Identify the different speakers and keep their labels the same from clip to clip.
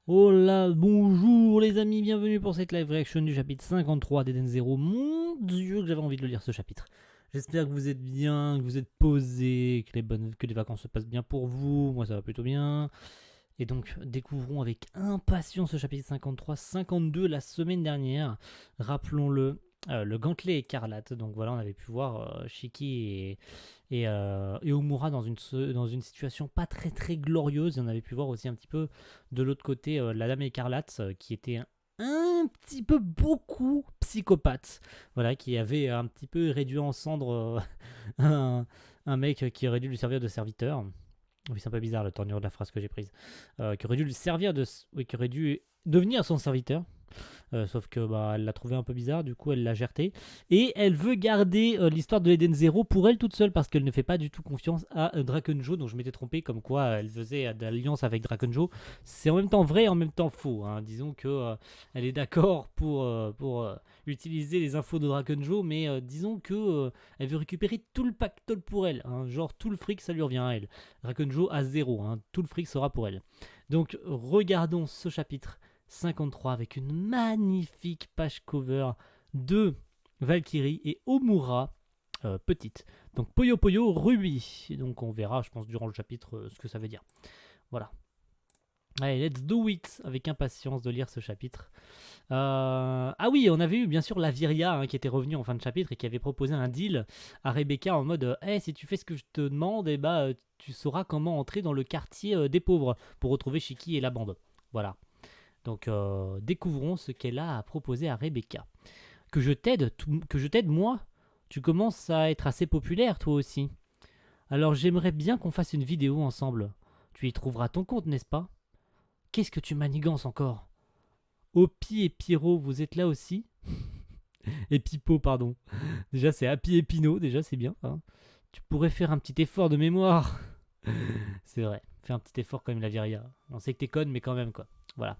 Speaker 1: Oh là, bonjour les amis, bienvenue pour cette live reaction du chapitre 53 d'Eden Zero. Mon dieu que j'avais envie de le lire ce chapitre. J'espère que vous êtes bien, que vous êtes posés, que les vacances se passent bien pour vous. Moi ça va plutôt bien. Et donc découvrons avec impatience ce chapitre 53, 52 la semaine dernière. Rappelons-le, le gantelet écarlate. Donc voilà, on avait pu voir Shiki et Omura dans une situation pas très très glorieuse. Et on avait pu voir aussi un petit peu de l'autre côté la dame écarlate qui était un petit peu beaucoup psychopathe. Voilà, qui avait un petit peu réduit en cendres un, un mec qui aurait dû lui servir de serviteur. Oui, c'est un peu bizarre le tournure de la phrase que j'ai prise. Qui aurait dû lui servir de. Oui, qui aurait dû devenir son serviteur. Sauf que bah, elle l'a trouvé un peu bizarre, du coup elle l'a gerté. Et elle veut garder l'histoire de Eden Zero pour elle toute seule parce qu'elle ne fait pas du tout confiance à Drakenjo. Donc je m'étais trompé, comme quoi elle faisait d'alliance avec Drakenjo. C'est en même temps vrai et en même temps faux. Hein. Disons que elle est d'accord pour utiliser les infos de Drakenjo, mais disons que elle veut récupérer tout le pactole pour elle. Hein. Genre tout le fric ça lui revient à elle. Drakenjo à zéro, hein. Tout le fric sera pour elle. Donc regardons ce chapitre 53 avec une magnifique page cover de Valkyrie et Omura petite. Donc Poyo Poyo Ruby. Et donc on verra, je pense, durant le chapitre ce que ça veut dire. Voilà. Allez, let's do it avec impatience de lire ce chapitre. Ah oui, on avait eu bien sûr Laviria hein, qui était revenue en fin de chapitre et qui avait proposé un deal à Rebecca en mode hey, si tu fais ce que je te demande, eh bah, tu sauras comment entrer dans le quartier des pauvres pour retrouver Shiki et la bande. Voilà. Donc découvrons ce qu'elle a à proposer à Rebecca. Que je t'aide moi. Tu commences à être assez populaire toi aussi. Alors j'aimerais bien qu'on fasse une vidéo ensemble. Tu y trouveras ton compte, n'est-ce pas? Qu'est-ce que tu manigances encore? Opi et Pyro, vous êtes là aussi? Et Pipo, pardon. Déjà c'est Happy et Pino, déjà c'est bien. Hein. Tu pourrais faire un petit effort de mémoire. C'est vrai, fais un petit effort quand même la Viria. On sait que t'es conne mais quand même quoi. Voilà.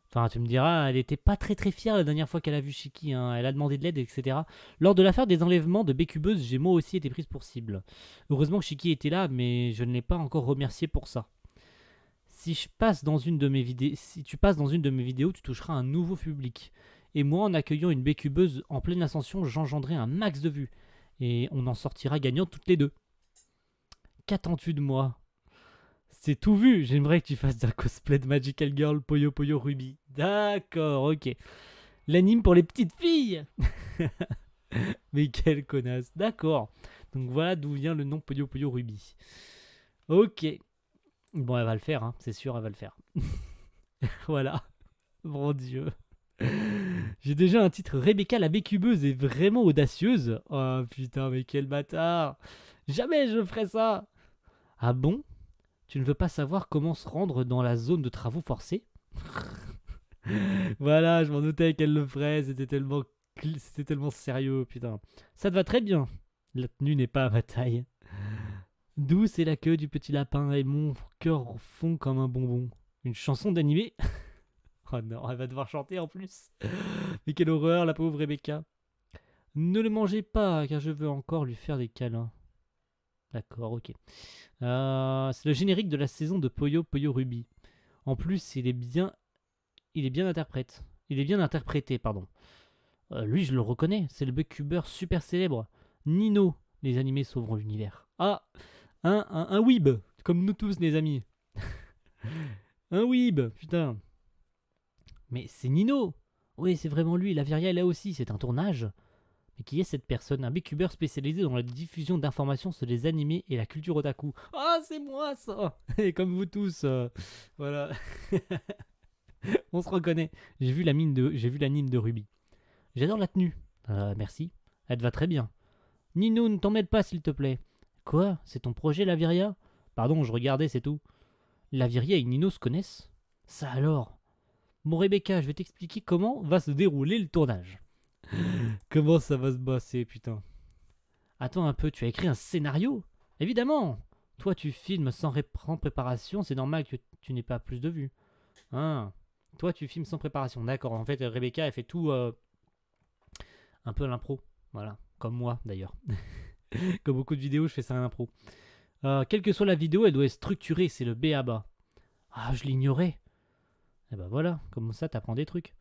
Speaker 1: Enfin, tu me diras, elle était pas très très fière la dernière fois qu'elle a vu Shiki, hein. Elle a demandé de l'aide, etc. Lors de l'affaire des enlèvements de Bécubeuse, j'ai moi aussi été prise pour cible. Heureusement que Shiki était là, mais je ne l'ai pas encore remercié pour ça. Si tu passes dans une de mes vidéos, tu toucheras un nouveau public. Et moi, en accueillant une Bécubeuse en pleine ascension, j'engendrerai un max de vues. Et on en sortira gagnant toutes les deux. Qu'attends-tu de moi? C'est tout vu, j'aimerais que tu fasses un cosplay de Magical Girl Poyo Poyo Ruby. D'accord, ok. L'anime pour les petites filles. Mais quelle connasse. D'accord. Donc voilà d'où vient le nom Puyo Puyo Ruby. Ok. Bon, elle va le faire, hein. C'est sûr, elle va le faire. Voilà. Mon dieu. J'ai déjà un titre. Rebecca la bécubeuse est vraiment audacieuse. Oh putain, mais quel bâtard. Jamais je ferais ça. Ah bon? Tu ne veux pas savoir comment se rendre dans la zone de travaux forcés? Voilà, je m'en doutais qu'elle le ferait. C'était tellement sérieux, putain. Ça te va très bien. La tenue n'est pas à ma taille. Douce est la queue du petit lapin et mon cœur fond comme un bonbon. Une chanson d'animé? Oh non, elle va devoir chanter en plus. Mais quelle horreur, la pauvre Rebecca. Ne le mangez pas, car je veux encore lui faire des câlins. D'accord, ok. C'est le générique de la saison de Poyo Poyo Ruby. En plus, il est bien interprète. Il est bien interprété, pardon. Lui, je le reconnais, c'est le booktuber super célèbre. Nino, les animés sauveront l'univers. Ah, un weeb, comme nous tous, les amis. Un weeb, putain. Mais c'est Nino. Oui, c'est vraiment lui, la Viria est là aussi, c'est un tournage. Mais qui est cette personne? Un booktuber spécialisé dans la diffusion d'informations sur les animés et la culture otaku. Ah, c'est moi ça. Et comme vous tous, voilà. On se reconnaît. J'ai vu l'anime de Ruby. J'adore la tenue. Merci. Elle te va très bien. Nino, ne t'emmène pas, s'il te plaît. Quoi? C'est ton projet, Laviria? Pardon, je regardais, c'est tout. Laviria et Nino se connaissent? Ça alors? Bon, Rebecca, je vais t'expliquer comment va se dérouler le tournage. Comment ça va se passer, putain? Attends un peu, tu as écrit un scénario? Évidemment! Toi, tu filmes sans préparation, c'est normal que tu n'aies pas plus de vues. Hein? Toi, tu filmes sans préparation. D'accord, en fait, Rebecca, elle fait tout un peu à l'impro. Voilà, comme moi d'ailleurs. Comme beaucoup de vidéos, je fais ça à l'impro. Quelle que soit la vidéo, elle doit être structurée, c'est le B à bas. Ah, je l'ignorais. Et ben voilà, comme ça t'apprends des trucs.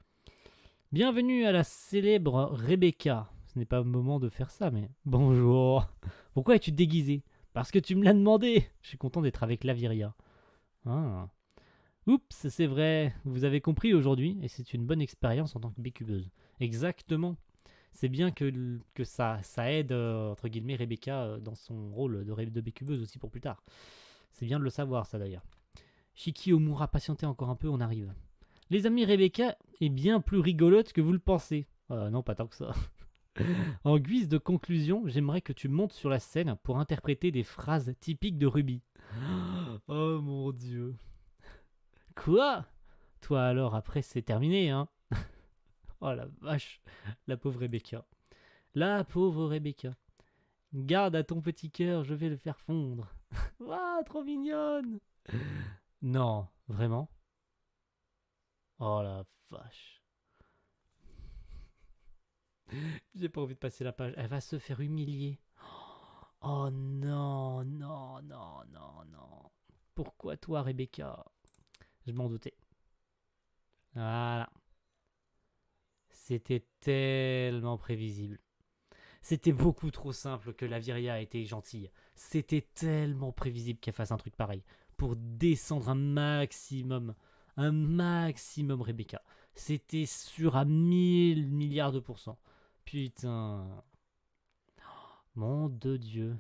Speaker 1: Bienvenue à la célèbre Rebecca. Ce n'est pas le moment de faire ça, mais... Bonjour. Pourquoi es-tu déguisée? Parce que tu me l'as demandé. Je suis content d'être avec Laviria. Ah. Oups, c'est vrai. Vous avez compris aujourd'hui, et c'est une bonne expérience en tant que bécubeuse. Exactement. C'est bien que ça aide, entre guillemets, Rebecca dans son rôle de bécubeuse aussi pour plus tard. C'est bien de le savoir, ça d'ailleurs. Shiki Omura, patientez encore un peu, on arrive. Les amis, Rebecca est bien plus rigolote que vous le pensez. Non, pas tant que ça. En guise de conclusion, j'aimerais que tu montes sur la scène pour interpréter des phrases typiques de Ruby. Oh mon dieu. Quoi? Toi alors, après c'est terminé, hein? Oh la vache, la pauvre Rebecca. La pauvre Rebecca. Garde à ton petit cœur, je vais le faire fondre. Ah, trop mignonne. Non, vraiment? Oh la vache. J'ai pas envie de passer la page. Elle va se faire humilier. Oh non, non, non, non, non. Pourquoi toi, Rebecca? Je m'en doutais. Voilà. C'était tellement prévisible. C'était beaucoup trop simple que la Viria était gentille. C'était tellement prévisible qu'elle fasse un truc pareil. Pour descendre un maximum Rebecca. C'était sûr à 1000 milliards de pourcents. Putain. Mon de Dieu.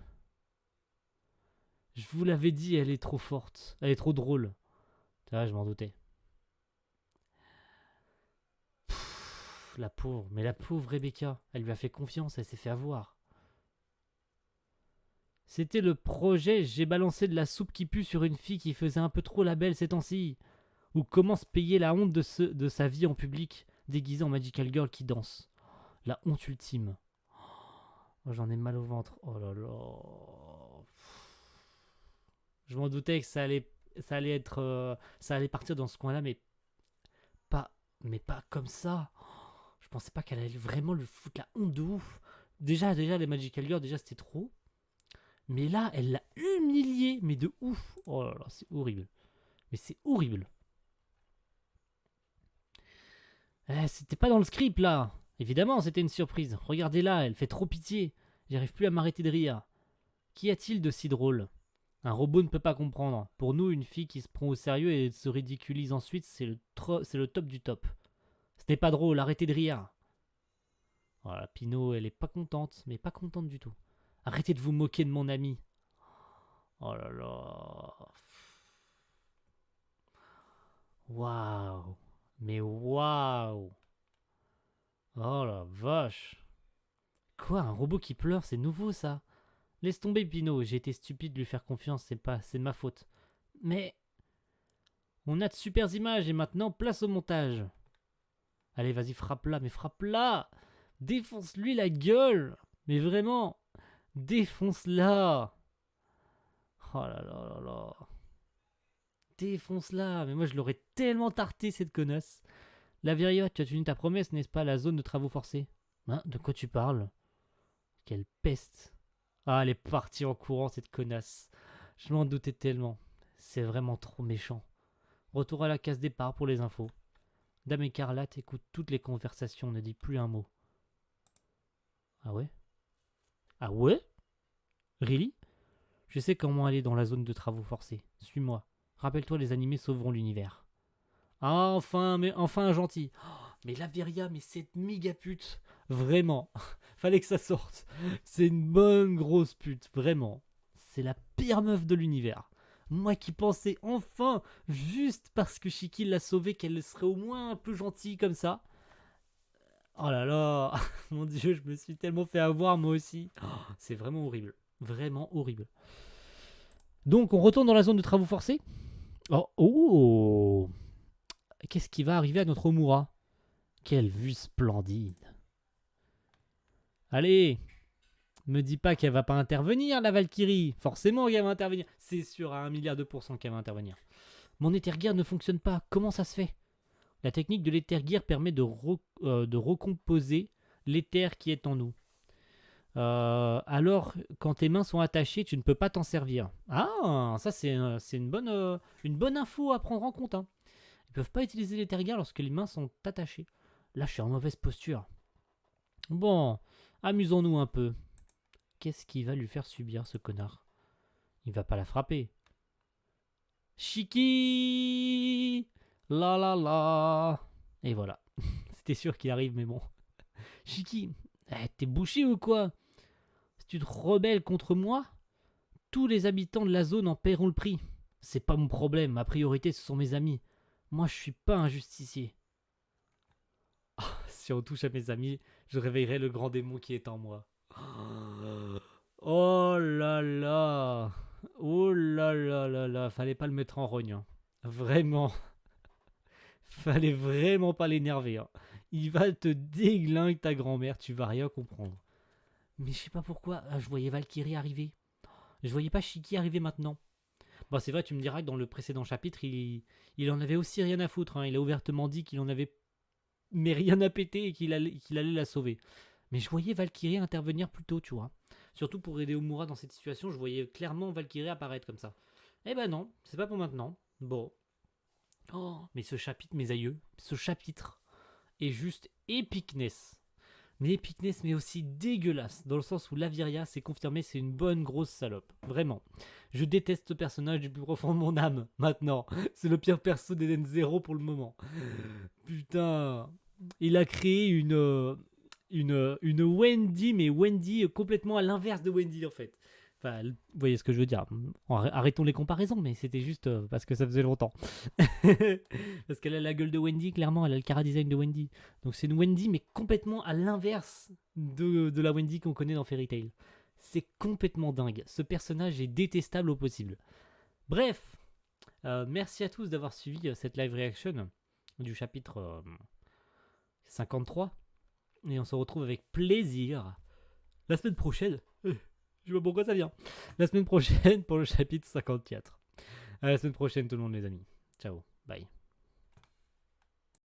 Speaker 1: Je vous l'avais dit, elle est trop forte. Elle est trop drôle. Ah, je m'en doutais. La pauvre. Mais la pauvre Rebecca. Elle lui a fait confiance, elle s'est fait avoir. C'était le projet j'ai balancé de la soupe qui pue sur une fille qui faisait un peu trop la belle ces temps-ci. Ou comment se payer la honte de sa vie en public, déguisée en Magical Girl qui danse. La honte ultime. Oh, j'en ai mal au ventre. Oh là là. Je m'en doutais que ça allait partir dans ce coin-là, pas, mais pas comme ça. Je pensais pas qu'elle allait vraiment lui foutre la honte de ouf. Déjà les Magical Girls, déjà c'était trop. Mais là, elle l'a humilié, mais de ouf. Oh là là, c'est horrible. Mais c'est horrible. C'était pas dans le script là. Évidemment, c'était une surprise. Regardez là, elle fait trop pitié. J'arrive plus à m'arrêter de rire. Qu'y a-t-il de si drôle? Un robot ne peut pas comprendre. Pour nous, une fille qui se prend au sérieux et se ridiculise ensuite, c'est le top du top. Ce n'est pas drôle, arrêtez de rire. Voilà, Pino, elle est pas contente, mais pas contente du tout. Arrêtez de vous moquer de mon ami. Oh là là. Waouh. Mais waouh. Oh la vache. Quoi, un robot qui pleure, c'est nouveau ça? Laisse tomber Pino, j'ai été stupide de lui faire confiance, c'est de ma faute. Mais on a de super images et maintenant place au montage. Allez, vas-y, frappe-la, mais frappe-la. Défonce-lui la gueule. Mais vraiment, défonce-la. Oh là là là là. Défonce-la. Mais moi, je l'aurais tellement tarté, cette connasse. La Viria, tu as tenu ta promesse, n'est-ce pas, la zone de travaux forcés? Hein, de quoi tu parles? Quelle peste. Ah, elle est partie en courant, cette connasse. Je m'en doutais tellement. C'est vraiment trop méchant. Retour à la case départ pour les infos. Dame Écarlate écoute toutes les conversations, ne dit plus un mot. Ah ouais? Ah ouais? Really? Je sais comment aller dans la zone de travaux forcés. Suis-moi. Rappelle-toi, les animés sauveront l'univers. Ah, enfin, mais enfin un gentil. Oh, mais Laveria, mais cette méga pute. Vraiment. Fallait que ça sorte. C'est une bonne grosse pute, vraiment. C'est la pire meuf de l'univers. Moi qui pensais enfin, juste parce que Shiki l'a sauvée, qu'elle serait au moins un peu gentille comme ça. Oh là là, mon dieu, je me suis tellement fait avoir moi aussi. Oh, c'est vraiment horrible. Vraiment horrible. Donc on retourne dans la zone de travaux forcés. Oh, oh. Qu'est-ce qui va arriver à notre Omura? Quelle vue splendide. Allez, me dis pas qu'elle va pas intervenir, la Valkyrie. Forcément qu'elle va intervenir. C'est sûr à 1 milliard de pourcents qu'elle va intervenir. Mon éther-gear ne fonctionne pas. Comment ça se fait? La technique de l'éther-gear permet de recomposer l'éther qui est en nous. Alors, quand tes mains sont attachées, tu ne peux pas t'en servir. Ah, ça c'est une bonne info à prendre en compte. Hein. peuvent pas utiliser les tergars lorsque les mains sont attachées. Là, je suis en mauvaise posture. Bon, amusons-nous un peu. Qu'est-ce qu'il va lui faire subir, ce connard? Il va pas la frapper. Chiki! La la la! Et voilà. C'était sûr qu'il arrive, mais bon. Chiki, t'es bouché ou quoi? Si tu te rebelles contre moi, tous les habitants de la zone en paieront le prix. C'est pas mon problème, ma priorité ce sont mes amis. Moi je suis pas un justicier. Ah, si on touche à mes amis, je réveillerai le grand démon qui est en moi. Oh là là! Oh là là là là! Fallait pas le mettre en rogne. Hein. Vraiment. Fallait vraiment pas l'énerver. Hein. Il va te déglinguer ta grand-mère, tu vas rien comprendre. Mais je sais pas pourquoi, je voyais Valkyrie arriver. Je voyais pas Shiki arriver maintenant. Bon, c'est vrai, tu me diras que dans le précédent chapitre, il en avait aussi rien à foutre. Hein. Il a ouvertement dit qu'il en avait mais rien à péter et qu'il allait la sauver. Mais je voyais Valkyrie intervenir plus tôt, tu vois. Surtout pour aider Omura dans cette situation, je voyais clairement Valkyrie apparaître comme ça. Eh ben non, c'est pas pour maintenant. Bon. Oh, mais ce chapitre, mes aïeux, ce chapitre est juste epicness. Mais epicness, mais aussi dégueulasse, dans le sens où Laviria, c'est confirmé, c'est une bonne grosse salope. Vraiment. Je déteste ce personnage du plus profond de mon âme, maintenant. C'est le pire perso d'Eden Zero pour le moment. Putain. Il a créé une Wendy, mais Wendy complètement à l'inverse de Wendy, en fait. Enfin, vous voyez ce que je veux dire. Arrêtons les comparaisons, mais c'était juste parce que ça faisait longtemps. Parce qu'elle a la gueule de Wendy, clairement, elle a le chara-design de Wendy. Donc c'est une Wendy, mais complètement à l'inverse de la Wendy qu'on connaît dans Fairy Tail. C'est complètement dingue. Ce personnage est détestable au possible. Bref, merci à tous d'avoir suivi cette live reaction du chapitre 53. Et on se retrouve avec plaisir la semaine prochaine. Je sais pas pourquoi ça vient. La semaine prochaine pour le chapitre 54. À la semaine prochaine tout le monde les amis. Ciao, bye.